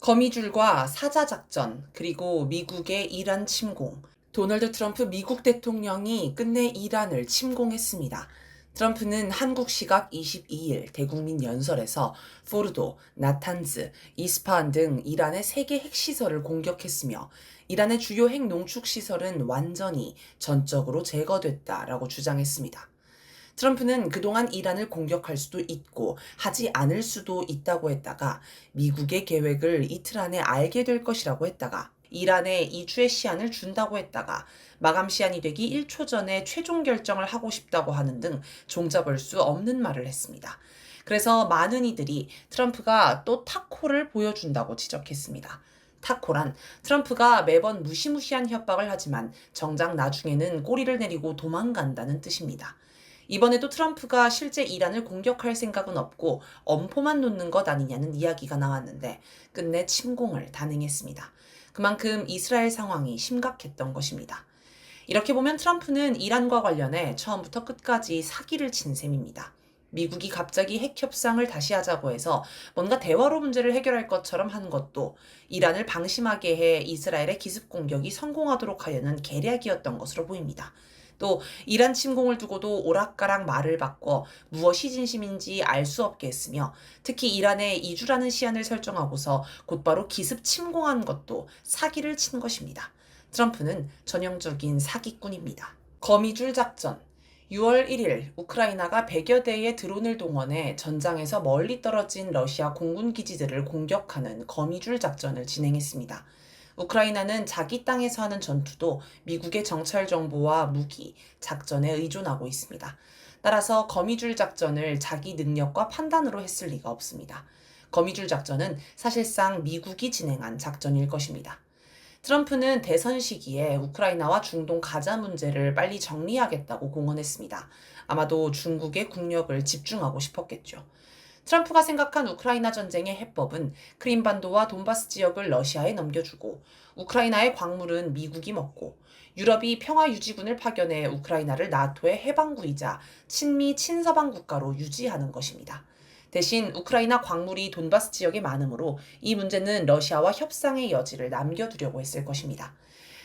거미줄과 사자작전, 그리고 미국의 이란 침공. 도널드 트럼프 미국 대통령이 끝내 이란을 침공했습니다. 트럼프는 한국 시각 22일 대국민 연설에서 포르도, 나탄즈, 이스파한 등 이란의 3개 핵시설을 공격했으며 이란의 주요 핵 농축 시설은 완전히 전적으로 제거됐다라고 주장했습니다. 트럼프는 그동안 이란을 공격할 수도 있고 하지 않을 수도 있다고 했다가 미국의 계획을 이틀 안에 알게 될 것이라고 했다가 이란에 2주의 시한을 준다고 했다가 마감 시한이 되기 1초 전에 최종 결정을 하고 싶다고 하는 등 종잡을 수 없는 말을 했습니다. 그래서 많은 이들이 트럼프가 또 타코를 보여준다고 지적했습니다. 타코란 트럼프가 매번 무시무시한 협박을 하지만 정작 나중에는 꼬리를 내리고 도망간다는 뜻입니다. 이번에도 트럼프가 실제 이란을 공격할 생각은 없고 엄포만 놓는 것 아니냐는 이야기가 나왔는데 끝내 침공을 단행했습니다. 그만큼 이스라엘 상황이 심각했던 것입니다. 이렇게 보면 트럼프는 이란과 관련해 처음부터 끝까지 사기를 친 셈입니다. 미국이 갑자기 핵 협상을 다시 하자고 해서 뭔가 대화로 문제를 해결할 것처럼 한 것도 이란을 방심하게 해 이스라엘의 기습 공격이 성공하도록 하려는 계략이었던 것으로 보입니다. 또 이란 침공을 두고도 오락가락 말을 바꿔 무엇이 진심인지 알 수 없게 했으며 특히 이란에 2주라는 시한을 설정하고서 곧바로 기습 침공한 것도 사기를 친 것입니다. 트럼프는 전형적인 사기꾼입니다. 거미줄 작전. 6월 1일 우크라이나가 100여 대의 드론을 동원해 전장에서 멀리 떨어진 러시아 공군 기지들을 공격하는 거미줄 작전을 진행했습니다. 우크라이나는 자기 땅에서 하는 전투도 미국의 정찰 정보와 무기, 작전에 의존하고 있습니다. 따라서 거미줄 작전을 자기 능력과 판단으로 했을 리가 없습니다. 거미줄 작전은 사실상 미국이 진행한 작전일 것입니다. 트럼프는 대선 시기에 우크라이나와 중동 가자 문제를 빨리 정리하겠다고 공언했습니다. 아마도 중국의 국력을 집중하고 싶었겠죠. 트럼프가 생각한 우크라이나 전쟁의 해법은 크림반도와 돈바스 지역을 러시아에 넘겨주고 우크라이나의 광물은 미국이 먹고 유럽이 평화유지군을 파견해 우크라이나를 나토의 해방구이자 친미 친서방 국가로 유지하는 것입니다. 대신 우크라이나 광물이 돈바스 지역에 많으므로 이 문제는 러시아와 협상의 여지를 남겨두려고 했을 것입니다.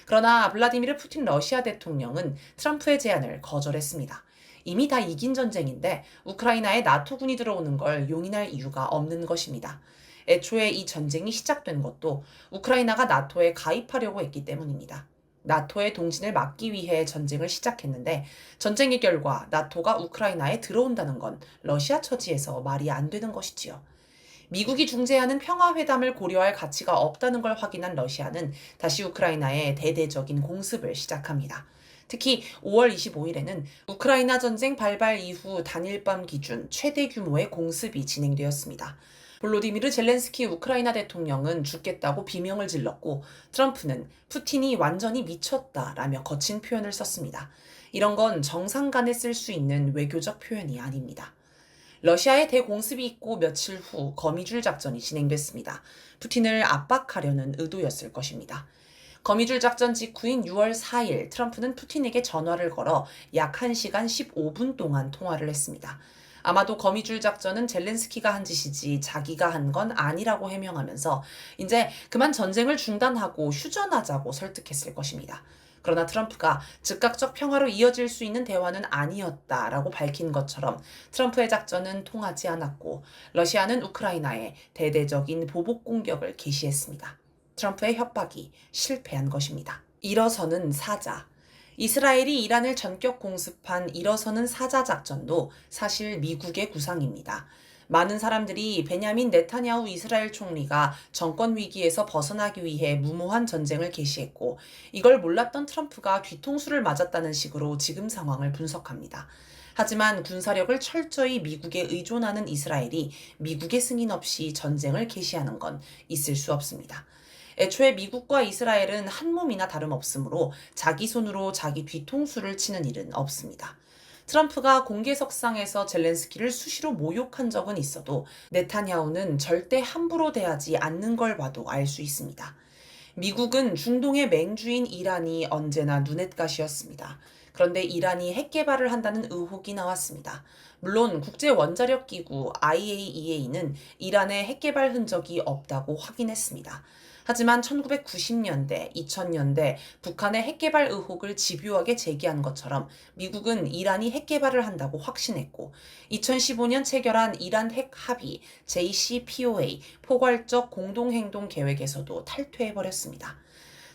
그러나 블라디미르 푸틴 러시아 대통령은 트럼프의 제안을 거절했습니다. 이미 다 이긴 전쟁인데 우크라이나에 나토군이 들어오는 걸 용인할 이유가 없는 것입니다. 애초에 이 전쟁이 시작된 것도 우크라이나가 나토에 가입하려고 했기 때문입니다. 나토의 동진을 막기 위해 전쟁을 시작했는데 전쟁의 결과 나토가 우크라이나에 들어온다는 건 러시아 처지에서 말이 안 되는 것이지요. 미국이 중재하는 평화회담을 고려할 가치가 없다는 걸 확인한 러시아는 다시 우크라이나에 대대적인 공습을 시작합니다. 특히 5월 25일에는 우크라이나 전쟁 발발 이후 단일밤 기준 최대 규모의 공습이 진행되었습니다. 볼로디미르 젤렌스키 우크라이나 대통령은 죽겠다고 비명을 질렀고 트럼프는 푸틴이 완전히 미쳤다라며 거친 표현을 썼습니다. 이런 건 정상 간에 쓸 수 있는 외교적 표현이 아닙니다. 러시아의 대공습이 있고 며칠 후 거미줄 작전이 진행됐습니다. 푸틴을 압박하려는 의도였을 것입니다. 거미줄 작전 직후인 6월 4일 트럼프는 푸틴에게 전화를 걸어 약 1시간 15분 동안 통화를 했습니다. 아마도 거미줄 작전은 젤렌스키가 한 짓이지 자기가 한 건 아니라고 해명하면서 이제 그만 전쟁을 중단하고 휴전하자고 설득했을 것입니다. 그러나 트럼프가 즉각적 평화로 이어질 수 있는 대화는 아니었다라고 밝힌 것처럼 트럼프의 작전은 통하지 않았고 러시아는 우크라이나에 대대적인 보복 공격을 개시했습니다. 트럼프의 협박이 실패한 것입니다. 일어서는 사자. 이스라엘이 이란을 전격 공습한 일어서는 사자 작전도 사실 미국의 구상입니다. 많은 사람들이 베냐민 네타냐후 이스라엘 총리가 정권 위기에서 벗어나기 위해 무모한 전쟁을 개시했고 이걸 몰랐던 트럼프가 뒤통수를 맞았다는 식으로 지금 상황을 분석합니다. 하지만 군사력을 철저히 미국에 의존하는 이스라엘이 미국의 승인 없이 전쟁을 개시하는 건 있을 수 없습니다. 애초에 미국과 이스라엘은 한 몸이나 다름없으므로 자기 손으로 자기 뒤통수를 치는 일은 없습니다. 트럼프가 공개석상에서 젤렌스키를 수시로 모욕한 적은 있어도 네타냐후는 절대 함부로 대하지 않는 걸 봐도 알 수 있습니다. 미국은 중동의 맹주인 이란이 언제나 눈엣가시였습니다. 그런데 이란이 핵 개발을 한다는 의혹이 나왔습니다. 물론 국제원자력기구 IAEA는 이란의 핵 개발 흔적이 없다고 확인했습니다. 하지만 1990년대, 2000년대 북한의 핵 개발 의혹을 집요하게 제기한 것처럼 미국은 이란이 핵 개발을 한다고 확신했고 2015년 체결한 이란 핵 합의 JCPOA 포괄적 공동행동 계획에서도 탈퇴해버렸습니다.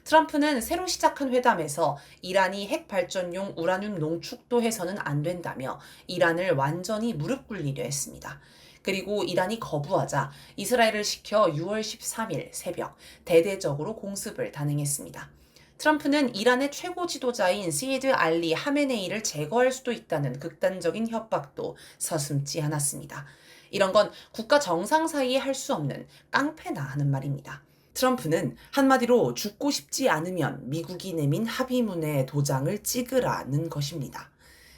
트럼프는 새로 시작한 회담에서 이란이 핵 발전용 우라늄 농축도 해서는 안 된다며 이란을 완전히 무릎 꿇리려 했습니다. 그리고 이란이 거부하자 이스라엘을 시켜 6월 13일 새벽 대대적으로 공습을 단행했습니다. 트럼프는 이란의 최고 지도자인 시이드 알리 하메네이를 제거할 수도 있다는 극단적인 협박도 서슴지 않았습니다. 이런 건 국가 정상 사이에 할 수 없는 깡패나 하는 말입니다. 트럼프는 한마디로 죽고 싶지 않으면 미국이 내민 합의문에 도장을 찍으라는 것입니다.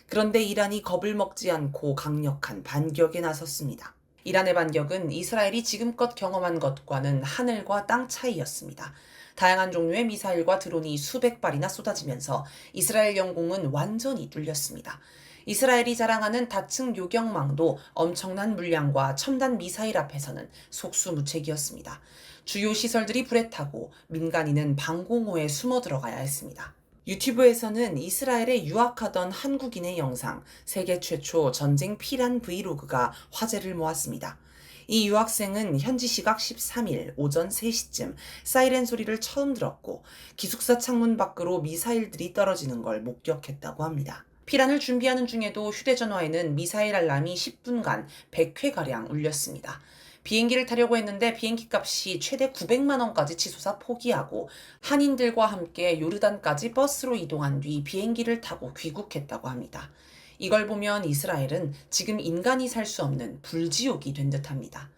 그런데 이란이 겁을 먹지 않고 강력한 반격에 나섰습니다. 이란의 반격은 이스라엘이 지금껏 경험한 것과는 하늘과 땅 차이였습니다. 다양한 종류의 미사일과 드론이 수백 발이나 쏟아지면서 이스라엘 영공은 완전히 뚫렸습니다. 이스라엘이 자랑하는 다층 요격망도 엄청난 물량과 첨단 미사일 앞에서는 속수무책이었습니다. 주요 시설들이 불에 타고 민간인은 방공호에 숨어 들어가야 했습니다. 유튜브에서는 이스라엘에 유학하던 한국인의 영상, 세계 최초 전쟁 피란 브이로그가 화제를 모았습니다. 이 유학생은 현지 시각 13일 오전 3시쯤 사이렌 소리를 처음 들었고 기숙사 창문 밖으로 미사일들이 떨어지는 걸 목격했다고 합니다. 피란을 준비하는 중에도 휴대전화에는 미사일 알람이 10분간 100회가량 울렸습니다. 비행기를 타려고 했는데 비행기 값이 최대 900만 원까지 치솟아 포기하고 한인들과 함께 요르단까지 버스로 이동한 뒤 비행기를 타고 귀국했다고 합니다. 이걸 보면 이스라엘은 지금 인간이 살 수 없는 불지옥이 된 듯합니다.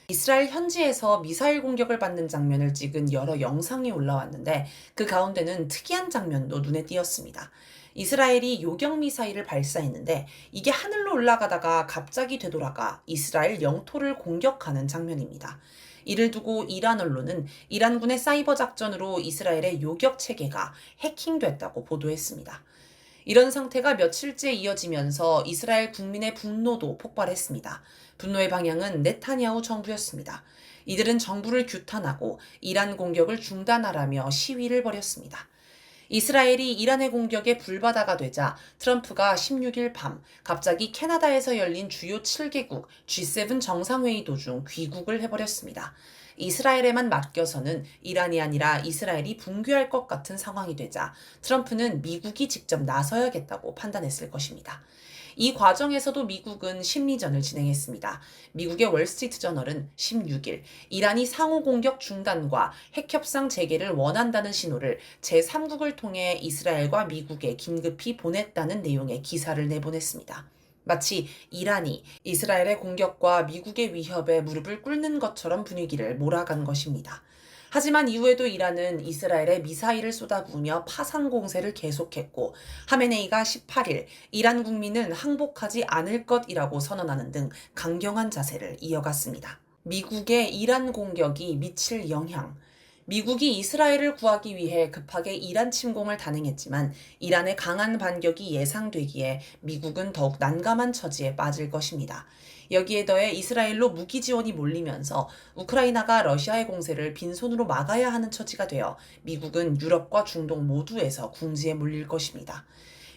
이스라엘 현지에서 미사일 공격을 받는 장면을 찍은 여러 영상이 올라왔는데 그 가운데는 특이한 장면도 눈에 띄었습니다. 이스라엘이 요격 미사일을 발사했는데 이게 하늘로 올라가다가 갑자기 되돌아가 이스라엘 영토를 공격하는 장면입니다. 이를 두고 이란 언론은 이란군의 사이버 작전으로 이스라엘의 요격 체계가 해킹됐다고 보도했습니다. 이런 상태가 며칠째 이어지면서 이스라엘 국민의 분노도 폭발했습니다. 분노의 방향은 네타냐후 정부였습니다. 이들은 정부를 규탄하고 이란 공격을 중단하라며 시위를 벌였습니다. 이스라엘이 이란의 공격에 불바다가 되자 트럼프가 16일 밤 갑자기 캐나다에서 열린 주요 7개국 G7 정상회의 도중 귀국을 해버렸습니다. 이스라엘에만 맡겨서는 이란이 아니라 이스라엘이 붕괴할 것 같은 상황이 되자 트럼프는 미국이 직접 나서야겠다고 판단했을 것입니다. 이 과정에서도 미국은 심리전을 진행했습니다. 미국의 월스트리트저널은 16일 이란이 상호 공격 중단과 핵협상 재개를 원한다는 신호를 제3국을 통해 이스라엘과 미국에 긴급히 보냈다는 내용의 기사를 내보냈습니다. 마치 이란이 이스라엘의 공격과 미국의 위협에 무릎을 꿇는 것처럼 분위기를 몰아간 것입니다. 하지만 이후에도 이란은 이스라엘에 미사일을 쏟아부으며 파상 공세를 계속했고 하메네이가 18일 이란 국민은 항복하지 않을 것이라고 선언하는 등 강경한 자세를 이어갔습니다. 미국의 이란 공격이 미칠 영향. 미국이 이스라엘을 구하기 위해 급하게 이란 침공을 단행했지만 이란의 강한 반격이 예상되기에 미국은 더욱 난감한 처지에 빠질 것입니다. 여기에 더해 이스라엘로 무기 지원이 몰리면서 우크라이나가 러시아의 공세를 빈손으로 막아야 하는 처지가 되어 미국은 유럽과 중동 모두에서 궁지에 몰릴 것입니다.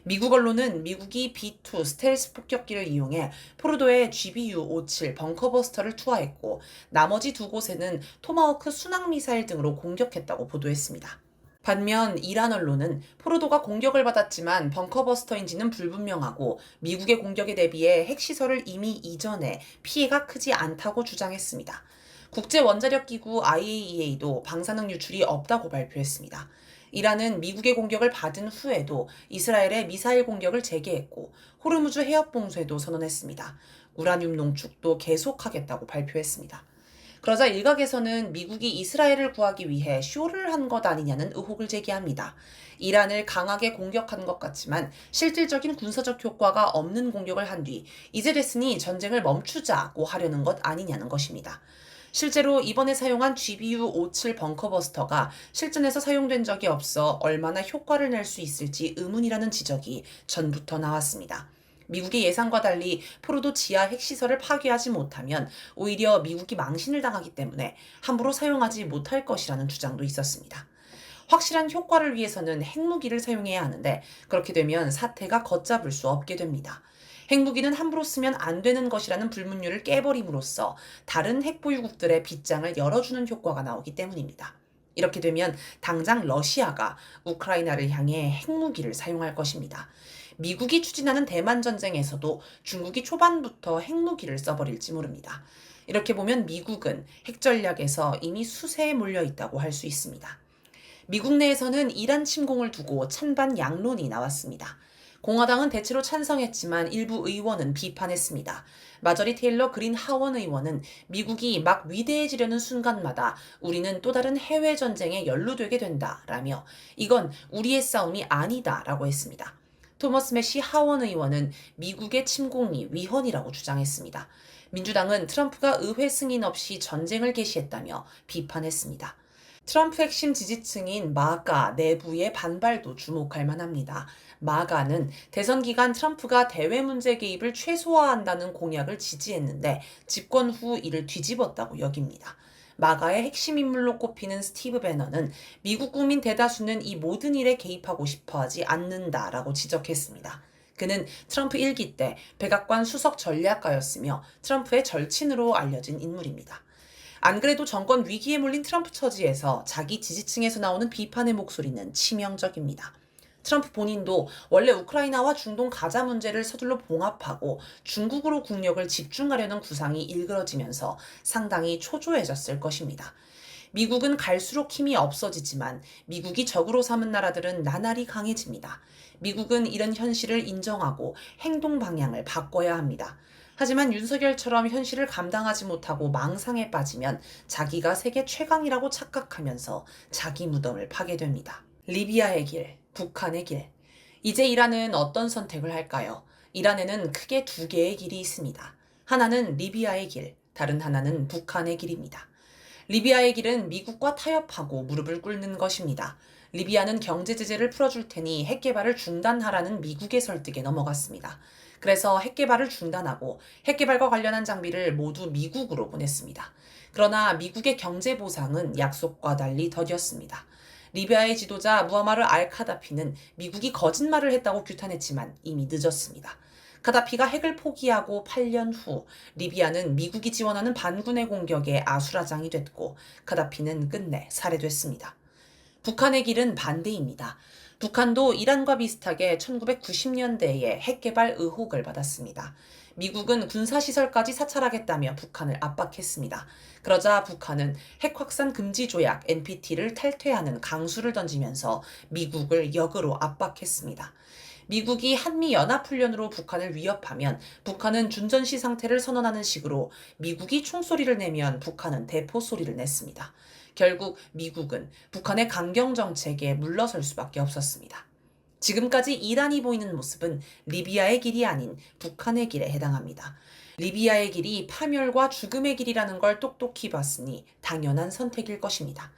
미국 언론은 미국이 B-2 스텔스 폭격기를 이용해 포르도에 GBU-57 벙커버스터를 투하했고 나머지 두 곳에는 토마호크 순항미사일 등으로 공격했다고 보도했습니다. 반면 이란 언론은 포르도가 공격을 받았지만 벙커버스터인지는 불분명하고 미국의 공격에 대비해 핵시설을 이미 이전해 피해가 크지 않다고 주장했습니다. 국제원자력기구 IAEA도 방사능 유출이 없다고 발표했습니다. 이란은 미국의 공격을 받은 후에도 이스라엘의 미사일 공격을 재개했고 호르무즈 해협 봉쇄도 선언했습니다. 우라늄 농축도 계속하겠다고 발표했습니다. 그러자 일각에서는 미국이 이스라엘을 구하기 위해 쇼를 한 것 아니냐는 의혹을 제기합니다. 이란을 강하게 공격한 것 같지만 실질적인 군사적 효과가 없는 공격을 한 뒤 이제 됐으니 전쟁을 멈추자고 하려는 것 아니냐는 것입니다. 실제로 이번에 사용한 GBU-57 벙커버스터가 실전에서 사용된 적이 없어 얼마나 효과를 낼 수 있을지 의문이라는 지적이 전부터 나왔습니다. 미국의 예상과 달리 포로도 지하 핵시설을 파괴하지 못하면 오히려 미국이 망신을 당하기 때문에 함부로 사용하지 못할 것이라는 주장도 있었습니다. 확실한 효과를 위해서는 핵무기를 사용해야 하는데 그렇게 되면 사태가 걷잡을 수 없게 됩니다. 핵무기는 함부로 쓰면 안 되는 것이라는 불문율을 깨버림으로써 다른 핵보유국들의 빗장을 열어주는 효과가 나오기 때문입니다. 이렇게 되면 당장 러시아가 우크라이나를 향해 핵무기를 사용할 것입니다. 미국이 추진하는 대만 전쟁에서도 중국이 초반부터 핵무기를 써버릴지 모릅니다. 이렇게 보면 미국은 핵전략에서 이미 수세에 몰려 있다고 할 수 있습니다. 미국 내에서는 이란 침공을 두고 찬반 양론이 나왔습니다. 공화당은 대체로 찬성했지만 일부 의원은 비판했습니다. 마저리 테일러 그린 하원 의원은 미국이 막 위대해지려는 순간마다 우리는 또 다른 해외 전쟁에 연루되게 된다라며 이건 우리의 싸움이 아니다라고 했습니다. 토머스 매시 하원 의원은 미국의 침공이 위헌이라고 주장했습니다. 민주당은 트럼프가 의회 승인 없이 전쟁을 개시했다며 비판했습니다. 트럼프 핵심 지지층인 마가 내부의 반발도 주목할 만합니다. 마가는 대선 기간 트럼프가 대외 문제 개입을 최소화한다는 공약을 지지했는데 집권 후 이를 뒤집었다고 여깁니다. 마가의 핵심 인물로 꼽히는 스티브 배너는 미국 국민 대다수는 이 모든 일에 개입하고 싶어하지 않는다라고 지적했습니다. 그는 트럼프 1기 때 백악관 수석 전략가였으며 트럼프의 절친으로 알려진 인물입니다. 안 그래도 정권 위기에 몰린 트럼프 처지에서 자기 지지층에서 나오는 비판의 목소리는 치명적입니다. 트럼프 본인도 원래 우크라이나와 중동 가자 문제를 서둘러 봉합하고 중국으로 국력을 집중하려는 구상이 일그러지면서 상당히 초조해졌을 것입니다. 미국은 갈수록 힘이 없어지지만 미국이 적으로 삼은 나라들은 나날이 강해집니다. 미국은 이런 현실을 인정하고 행동 방향을 바꿔야 합니다. 하지만 윤석열처럼 현실을 감당하지 못하고 망상에 빠지면 자기가 세계 최강이라고 착각하면서 자기 무덤을 파게 됩니다. 리비아의 길, 북한의 길. 이제 이란은 어떤 선택을 할까요? 이란에는 크게 두 개의 길이 있습니다. 하나는 리비아의 길, 다른 하나는 북한의 길입니다. 리비아의 길은 미국과 타협하고 무릎을 꿇는 것입니다. 리비아는 경제 제재를 풀어줄 테니 핵 개발을 중단하라는 미국의 설득에 넘어갔습니다. 그래서 핵 개발을 중단하고 핵 개발과 관련한 장비를 모두 미국으로 보냈습니다. 그러나 미국의 경제 보상은 약속과 달리 더뎠습니다. 리비아의 지도자 무아마르 알 카다피는 미국이 거짓말을 했다고 규탄했지만 이미 늦었습니다. 카다피가 핵을 포기하고 8년 후 리비아는 미국이 지원하는 반군의 공격에 아수라장이 됐고 카다피는 끝내 살해됐습니다. 북한의 길은 반대입니다. 북한도 이란과 비슷하게 1990년대에 핵개발 의혹을 받았습니다. 미국은 군사시설까지 사찰하겠다며 북한을 압박했습니다. 그러자 북한은 핵확산 금지 조약 NPT를 탈퇴하는 강수를 던지면서 미국을 역으로 압박했습니다. 미국이 한미연합훈련으로 북한을 위협하면 북한은 준전시 상태를 선언하는 식으로 미국이 총소리를 내면 북한은 대포소리를 냈습니다. 결국 미국은 북한의 강경 정책에 물러설 수밖에 없었습니다. 지금까지 이란이 보이는 모습은 리비아의 길이 아닌 북한의 길에 해당합니다. 리비아의 길이 파멸과 죽음의 길이라는 걸 똑똑히 봤으니 당연한 선택일 것입니다.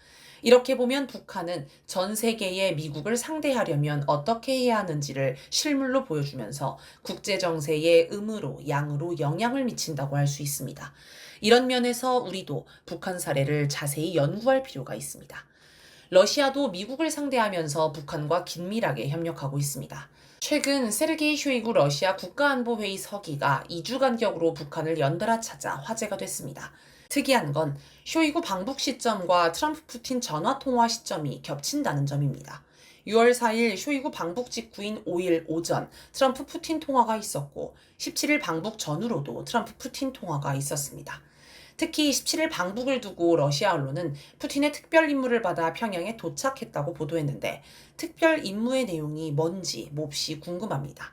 이렇게 보면 북한은 전 세계의 미국을 상대하려면 어떻게 해야 하는지를 실물로 보여주면서 국제 정세에 음으로 양으로 영향을 미친다고 할 수 있습니다. 이런 면에서 우리도 북한 사례를 자세히 연구할 필요가 있습니다. 러시아도 미국을 상대하면서 북한과 긴밀하게 협력하고 있습니다. 최근 세르게이 쇼이구 러시아 국가안보회의 서기가 2주 간격으로 북한을 연달아 찾아 화제가 됐습니다. 특이한 건 쇼이구 방북 시점과 트럼프 푸틴 전화통화 시점이 겹친다는 점입니다. 6월 4일 쇼이구 방북 직후인 5일 오전 트럼프 푸틴 통화가 있었고 17일 방북 전후로도 트럼프 푸틴 통화가 있었습니다. 특히 17일 방북을 두고 러시아 언론은 푸틴의 특별 임무를 받아 평양에 도착했다고 보도했는데 특별 임무의 내용이 뭔지 몹시 궁금합니다.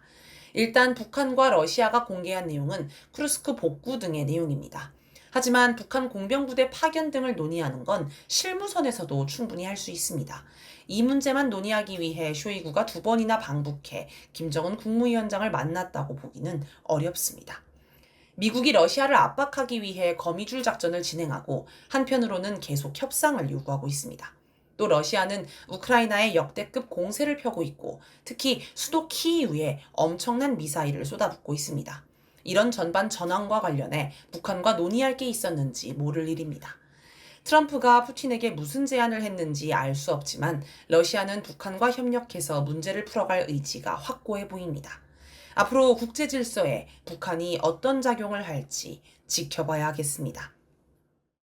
일단 북한과 러시아가 공개한 내용은 쿠르스크 복구 등의 내용입니다. 하지만 북한 공병부대 파견 등을 논의하는 건 실무선에서도 충분히 할 수 있습니다. 이 문제만 논의하기 위해 쇼이구가 2번이나 방북해 김정은 국무위원장을 만났다고 보기는 어렵습니다. 미국이 러시아를 압박하기 위해 거미줄 작전을 진행하고 한편으로는 계속 협상을 요구하고 있습니다. 또 러시아는 우크라이나에 역대급 공세를 펴고 있고 특히 수도 키이우에 엄청난 미사일을 쏟아붓고 있습니다. 이런 전반 전황과 관련해 북한과 논의할 게 있었는지 모를 일입니다. 트럼프가 푸틴에게 무슨 제안을 했는지 알 수 없지만 러시아는 북한과 협력해서 문제를 풀어갈 의지가 확고해 보입니다. 앞으로 국제 질서에 북한이 어떤 작용을 할지 지켜봐야 하겠습니다.